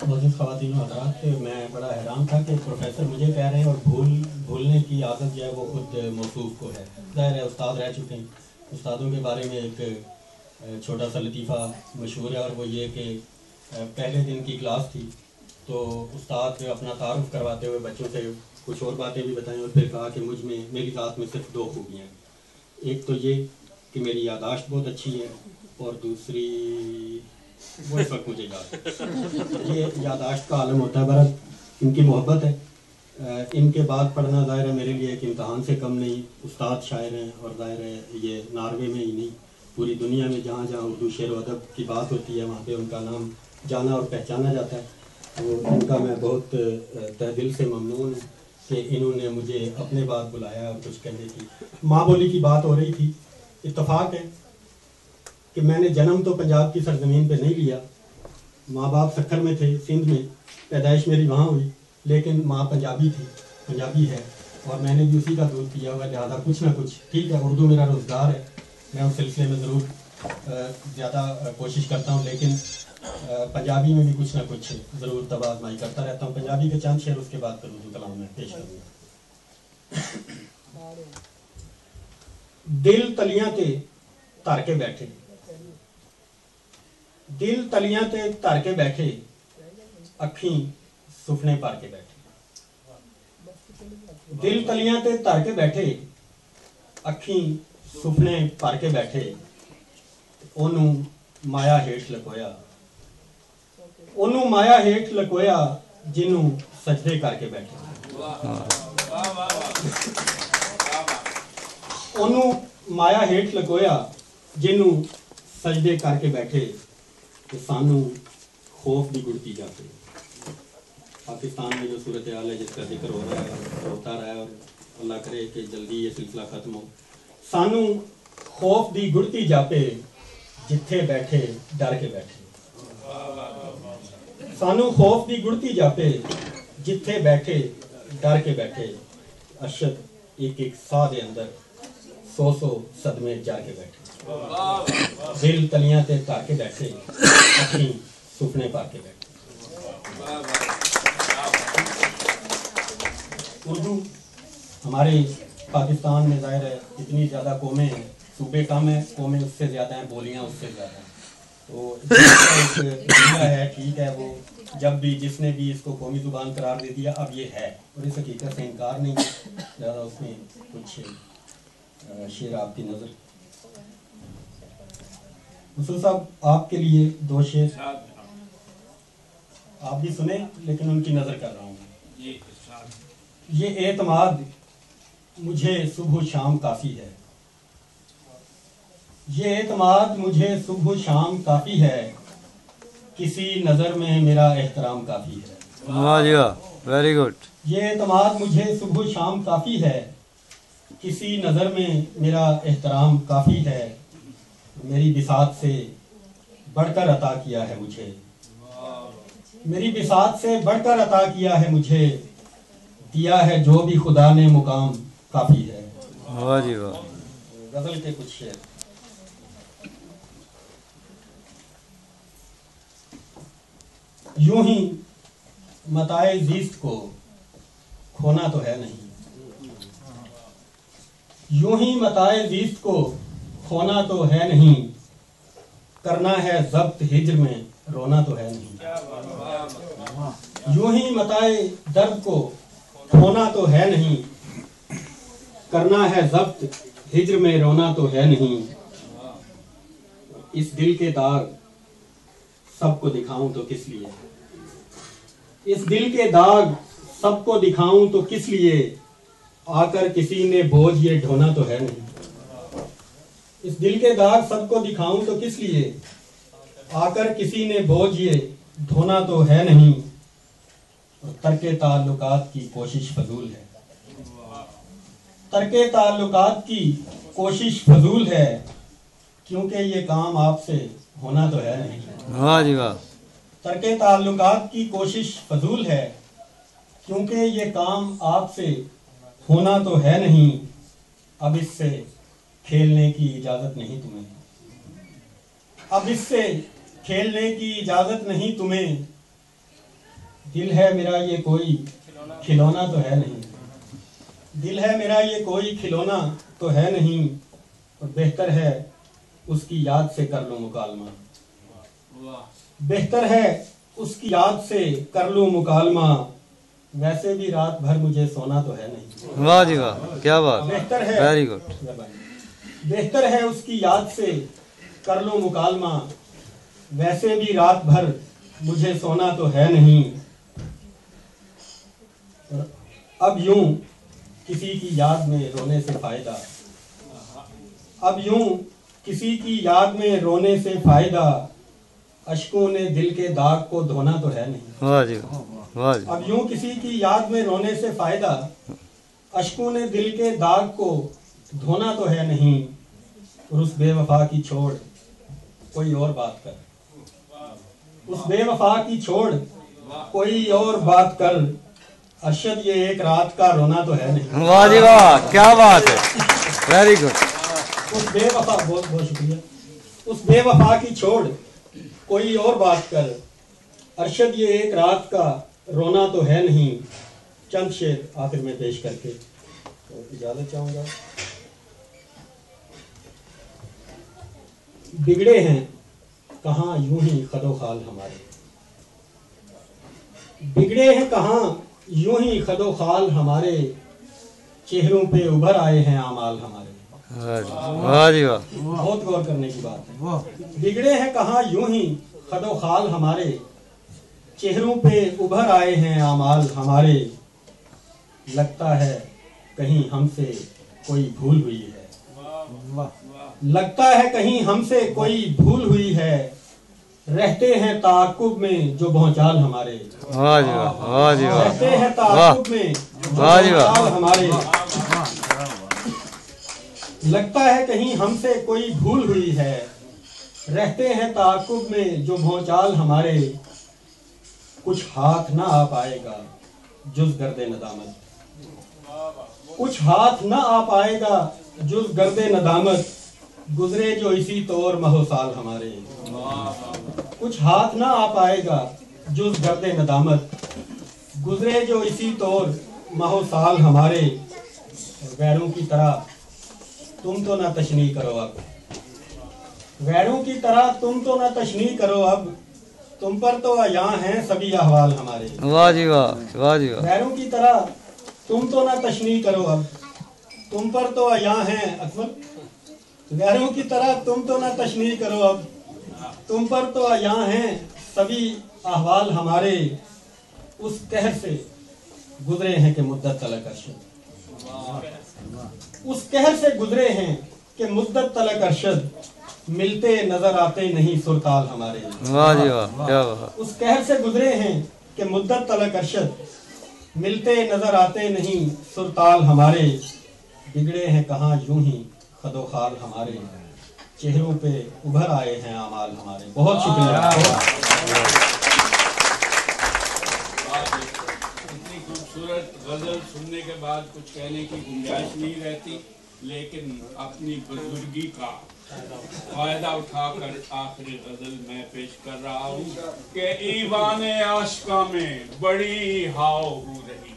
मौजूद ख़वातीन और हज़रात, मैं बड़ा हैरान था कि प्रोफेसर मुझे कह रहे हैं और भूलने की आदत जो है वो खुद मौसूफ को है। ज़ाहिर है उस्ताद रह चुके हैं, उस्तादों के बारे में एक छोटा सा लतीफ़ा मशहूर है और वो ये कि पहले दिन की क्लास थी तो उस्ताद अपना तारुफ़ करवाते हुए बच्चों से कुछ और बातें भी बताएं और फिर कहा कि मुझ में मेरी ज़ात में सिर्फ दो खूबियाँ हैं। एक तो ये कि मेरी यादाश्त बहुत अच्छी है और दूसरी वो इस वक्त मुझे याद ये यादाश्त का आलम होता है। बरत इनकी मोहब्बत है, इनके बाद पढ़ना ज़ाहिर है मेरे लिए एक इम्तहान से कम नहीं। उस्ताद शायर हैं और ज़ाहिर है ये नार्वे में ही नहीं पूरी दुनिया में जहाँ जहाँ उर्दू शेर व अदब की बात होती है वहाँ पे उनका नाम जाना और पहचाना जाता है। तो इनका मैं बहुत तहे दिल से ममनून हूँ कि इन्होंने मुझे अपने बाद बुलाया और कुछ कहने की। माँ बोली की बात हो रही थी, इत्तफाक है कि मैंने जन्म तो पंजाब की सरजमीन पे नहीं लिया। माँ बाप सक्खर में थे, सिंध में, पैदाइश मेरी वहाँ हुई, लेकिन माँ पंजाबी थी, पंजाबी है और मैंने भी उसी का दूध पिया हुआ। लिहाजा कुछ ना कुछ ठीक है, उर्दू मेरा रोज़गार है, मैं उस सिलसिले में ज़रूर ज़्यादा कोशिश करता हूँ, लेकिन पंजाबी में भी कुछ ना कुछ ज़रूर तब आजमाई करता रहता हूँ। पंजाबी के चंद शेर उसके बाद फिर उर्दू कलाम में पेश करूँगा। दिल तलियां ते धर के बैठे, दिल तलियां ते धर के बैठे, अखी सुपने भर के बैठे। दिल तलियां ते धर के बैठे, अखी सुपने भर के बैठे। ओनू माया हेठ लकोया, ओनू माया हेठ लकोया, जिनू सजदे करके बैठे। ओनू माया हेठ लकोया, जिनू सजदे करके बैठे। तो सानू खौफ भी गुड़ती जाते। पाकिस्तान में जो सूरत हाल है जिसका जिक्र हो रहा है होता रहा है और अल्लाह करे कि जल्दी ये सिलसिला खत्म हो। सानू खौफ दी गुड़ती जापे, जिथे बैठे डर के बैठे। सानू खौफ दी गुड़ती जापे, जिथे बैठे डर के बैठे। अशद एक एक साह दे अंदर सौ सदमे जार के बैठे। दिल तलियां ते धर के बैठे, अखी सुपने पा के बैठे। उर्दू हमारे पाकिस्तान में ज़ाहिर है इतनी ज़्यादा कौमें हैं, सूबे कम है, कौमें उससे ज़्यादा हैं, बोलियां उससे ज़्यादा हैं। तो एक दुनिया है, ठीक है, वो जब भी जिसने भी इसको कौमी ज़ुबान करार दे दिया अब ये है और इस हकीकत से इनकार नहीं है। ज़्यादा उसमें कुछ शेर आपकी नज़र। मुसल्सल साहब आपके लिए दो शेर आप भी सुने लेकिन उनकी नज़र कर रहा हूँ। ये एतमाद मुझे सुबह शाम काफ़ी है, ये एतमाद मुझे सुबह शाम काफ़ी है, किसी नज़र में मेरा एहतराम काफ़ी है। वाह जी वाह, वेरी गुड। ये एतमाद मुझे सुबह शाम काफ़ी है, किसी नज़र में मेरा एहतराम काफ़ी है। मेरी बिसात से बढ़कर अता किया है मुझे, मेरी बिसात से बढ़कर अता किया है मुझे। दिया है जो भी खुदा ने मुकाम काफ़ी है। वाह जी वाह। गज़ल के कुछ शेर। यूं ही मताए ज़ीस्त को खोना तो है नहीं, यूं ही मताए ज़ीस्त को खोना तो है नहीं। करना है ज़ब्त हिज्र में रोना तो है नहीं। यूं ही मताए दर्द को खोना तो है नहीं, करना है ज़ब्त हिज्र में रोना तो है नहीं। इस दिल के दाग सबको दिखाऊं तो किस लिए, इस दिल के दाग सबको दिखाऊं तो किस लिए। आकर किसी ने बोझ ये ढोना तो है नहीं। इस दिल के दाग सबको दिखाऊं तो किस लिए, आकर किसी ने बोझ ये ढोना तो है नहीं। तर्के ताल्लुकात की कोशिश फजूल है, तर्के ताल्लुकात की कोशिश फजूल है, क्योंकि ये काम आपसे होना तो है नहीं। वाह जी वाह। तर्के ताल्लुकात की कोशिश फजूल है, क्योंकि ये काम आपसे होना तो है नहीं। अब इससे खेलने की इजाजत नहीं तुम्हें, अब इससे खेलने की इजाजत नहीं तुम्हें। दिल है मेरा ये कोई खिलौना तो है नहीं, दिल है मेरा ये कोई खिलौना तो है नहीं, और बेहतर है उसकी याद से कर लूं मुकालमा, बेहतर है उसकी याद से कर लूं मुकालमा, वैसे भी रात भर मुझे सोना तो है नहीं। वाह जी वाह, क्या बात, बेहतर है, वेरी गुड, बेहतर है उसकी याद से कर लूं मुकालमा, वैसे भी रात भर मुझे सोना तो है नहीं। अब यूं किसी की याद में रोने से फायदा, अब यूं किसी की याद में रोने से फायदा, अश्कों ने दिल के दाग को धोना तो है नहीं। वाह जी वाह जी। अब यूं किसी की याद में रोने से फायदा, अश्कों ने दिल के दाग को धोना तो है नहीं, और उस बेवफा की छोड़ कोई और बात कर, उस बेवफा की छोड़ कोई और बात कर, अरशद ये एक रात का रोना तो है नहीं। वाह जी वाह, क्या बात है, वेरी गुड। उस बेवफा, बहुत बहुत शुक्रिया, उस बेवफा की छोड़ कोई और बात कर, अरशद ये एक रात का रोना तो है नहीं। चंद शेर आखिर में पेश करके तो इजाजत चाहूंगा। बिगड़े हैं कहाँ यूं ही खदो खाल हमारे, बिगड़े हैं कहाँ यूं ही खदो खाल हमारे, चेहरों पे उभर आए हैं आमाल हमारे। वाह जी वाह, बहुत गौर करने की बात है। बिगड़े हैं कहाँ यूं ही खदो खाल हमारे, चेहरों पे उभर आए हैं आमाल हमारे, लगता है कहीं हमसे कोई भूल हुई है, लगता है कहीं हमसे कोई भूल हुई है, रहते हैं ताकुब में जो भौचाल हमारे। वाह जी वाह, वाह जी वाह, रहते हैं ताकुब में जो वाह जी वाह, भौचाल हमारे, लगता है कहीं हमसे कोई भूल हुई है, रहते हैं ताकुब में जो भौचाल हमारे, कुछ हाथ ना आ पाएगा जुज गर्दे नदामत, कुछ हाथ ना आ पाएगा जुज गर्दे नदामत, गुजरे जो इसी तौर महोसाल हमारे। कुछ हाथ ना आ पाएगा जुज गर्दे नदामत, गुजरे जो इसी तौर महोसाल हमारे, गैरों की तरह तुम तो ना तशनी करो अब, गैरों की तरह तुम तो ना तशनी करो अब, तुम पर तो यहाँ हैं सभी अहवाल हमारे। वाह जी वाह, वाह जी वाह, गैरों की तरह तुम तो ना तशनी करो अब, तुम पर तो यहाँ हैं अकबर, गैरों की तरह तुम तो ना तशनी करो अब, तुम पर तो यहाँ हैं सभी अहवाल हमारे, उस कहर से गुजरे हैं कि मुद्दत तलक अरशद, उस कहर से गुजरे हैं कि मुद्दत तलक अरशद, मिलते नजर आते नहीं सुरताल हमारे। वाह जी वाह, क्या बात, उस कहर से गुजरे हैं कि मुद्दत तलक अरशद, मिलते नजर आते नहीं सुरताल हमारे, बिगड़े हैं कहाँ यूं ही खदो खाल हमारे, चेहरों पे उभर आए हैं आमाल हमारे। बहुत शुक्रिया। इतनी खूबसूरत गजल सुनने के बाद कुछ कहने की गुंजाइश नहीं रहती, लेकिन अपनी बुजुर्गी का फायदा उठाकर आखिरी गजल मैं पेश कर रहा हूँ कि ईवान आशिका में बड़ी हाव हो रही,